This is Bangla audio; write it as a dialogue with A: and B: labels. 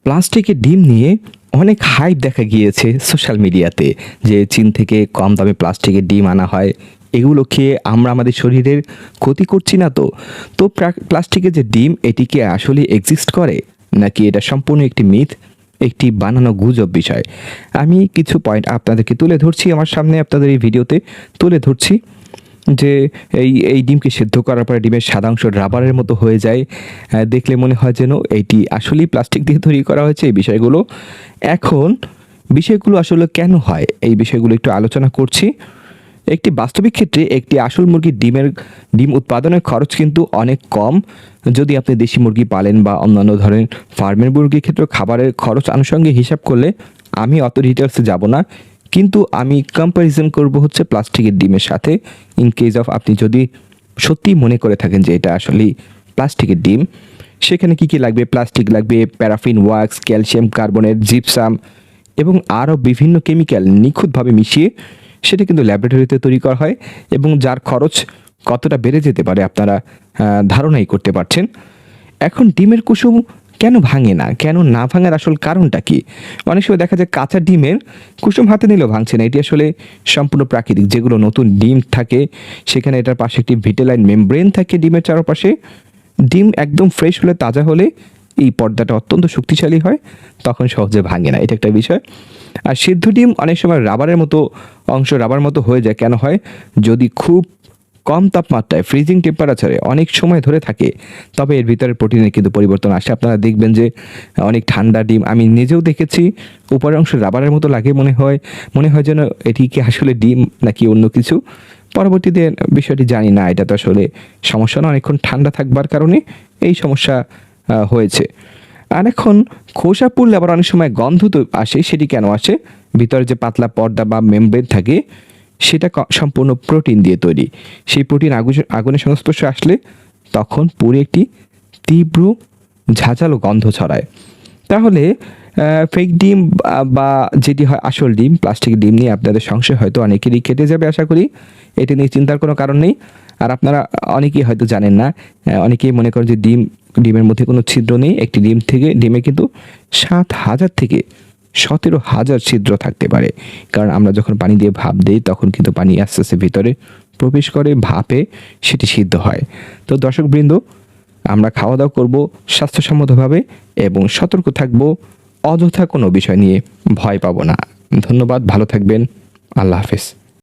A: প্লাস্টিকের ডিম নিয়ে অনেক হাইপ দেখা গিয়েছে সোশ্যাল মিডিয়াতে, যে চীন থেকে কম দামে প্লাস্টিকের ডিম আনা হয়। এগুলো খেয়ে আমরা আমাদের শরীরের ক্ষতি করছি না তো? তো প্লাস্টিকের যে ডিম, এটি কি আসলে এক্সিস্ট করে, নাকি এটা সম্পূর্ণ একটি মিথ, একটি বানানো গুজব বিষয়? আমি কিছু পয়েন্ট আপনাদেরকে তুলে ধরছি, আমার সামনে আপনাদের এই ভিডিওতে তুলে ধরছি। যে এই ডিমকে সিদ্ধ করার পরে ডিমের সাদা অংশ রাবারের মতো হয়ে যায়, দেখলে মনে হয় যেন এটি আসলেই প্লাস্টিক দিয়ে তৈরি করা হয়েছে। এই বিষয়গুলো আসলে কেন হয়, এই বিষয়গুলো একটু আলোচনা করছি। একটি বাস্তবিক ক্ষেত্রে একটি আসল মুরগির ডিম উৎপাদনের খরচ কিন্তু অনেক কম। যদি আপনি দেশি মুরগি পালেন বা অন্যান্য ধরনের ফার্মের মুরগির ক্ষেত্রে খাবারের খরচ আনুষঙ্গিক হিসাব করলে আমি অত ডিটেলসে যাব না, কিন্তু আমি কম্প্যারিজন করব হচ্ছে প্লাস্টিকের ডিমের সাথে। ইন কেস অফ আপনি যদি সত্যি মনে করে থাকেন যে এটা আসলেই প্লাস্টিকের ডিম, সেখানে কি কি লাগবে? প্লাস্টিক লাগবে, paraffin wax, calcium carbonate, gypsum এবং আরও বিভিন্ন কেমিক্যাল নিখুঁতভাবে মিশিয়ে সেটা কিন্তু ল্যাবরেটরিতে তৈরি করা হয়, এবং যার খরচ কতটা বেড়ে যেতে পারে আপনারা ধারণাই করতে পারছেন। এখন ডিমের কুসুম কেন ভাঙে না, কেন না ভাঙার আসল কারণটা কি? অনেক সময় দেখা যায় কাঁচা ডিমের কুসুম হাতে নিলেও ভাঙছে না। এটি আসলে সম্পূর্ণ প্রাকৃতিক। যেগুলো নতুন ডিম থাকে সেখানে এটার পাশে একটি ভিটেলাইন মেমব্রেন থাকে ডিমের চারপাশে। ডিম একদম ফ্রেশ হলে, তাজা হলে এই পর্দাটা অত্যন্ত শক্তিশালী হয়, তখন সহজে ভাঙে না। এটা একটা বিষয়। আর সিদ্ধ ডিম অনেক সময় রাবার মতো হয়ে যায়। কেন হয়? যদি খুব কম তাপমাত্রায় ফ্রিজিং টেম্পারেচারে অনেক সময় ধরে থাকে, তবে এর ভিতরে প্রোটিনের কিন্তু পরিবর্তন আসে। আপনারা দেখবেন যে অনেক ঠান্ডা ডিম, আমি নিজেও দেখেছি, উপরের অংশ রাবারের মতো লাগে, মনে হয় যেন এটি কি আসলে ডিম নাকি অন্য কিছু। পরবর্তীতে বিষয়টি জানি না, এটা তো আসলে সমস্যা না, অনেকক্ষণ ঠান্ডা থাকবার কারণে এই সমস্যা হয়েছে। আর এখন খোসা পুড়লে আবার অনেক সময় গন্ধ তো আসে। সেটি কেন আসে? ভিতরে যে পাতলা পর্দা বা মেমব্রেন থাকে সেটা সম্পূর্ণ প্রোটিন দিয়ে তৈরি। সেই প্রোটিন আগুনের সংস্পর্শে আসলে তখন পুরো একটি তীব্র ঝাঁঝালো গন্ধ ছড়ায়। তাহলে ফেক ডিম বা যেটি হয় আসল ডিম, প্লাস্টিক ডিম নিয়ে আপনাদের সংশয় হয়তো অনেকেরই কেটে যাবে আশা করি। এটা নিয়ে চিন্তার কোনো কারণ নেই। আর আপনারা অনেকেই হয়তো জানেন না, অনেকেই মনে করেন যে ডিমের মধ্যে কোনো ছিদ্র নেই। একটি ডিমে কিন্তু 7,000 থেকে 17,000 ছিদ্র থাকতে পারে। কারণ আমরা যখন পানি দিয়ে ভাপ দিই, তখন কিন্তু পানি আস্তে আস্তে ভিতরে প্রবেশ করে, ভাপে সেটি সিদ্ধ হয়। তো দর্শকবৃন্দ, আমরা খাওয়া দাওয়া করবো স্বাস্থ্যসম্মতভাবে এবং সতর্ক থাকবো, অযথা কোনো বিষয় নিয়ে ভয় পাবো না। ধন্যবাদ, ভালো থাকবেন, আল্লাহ হাফেজ।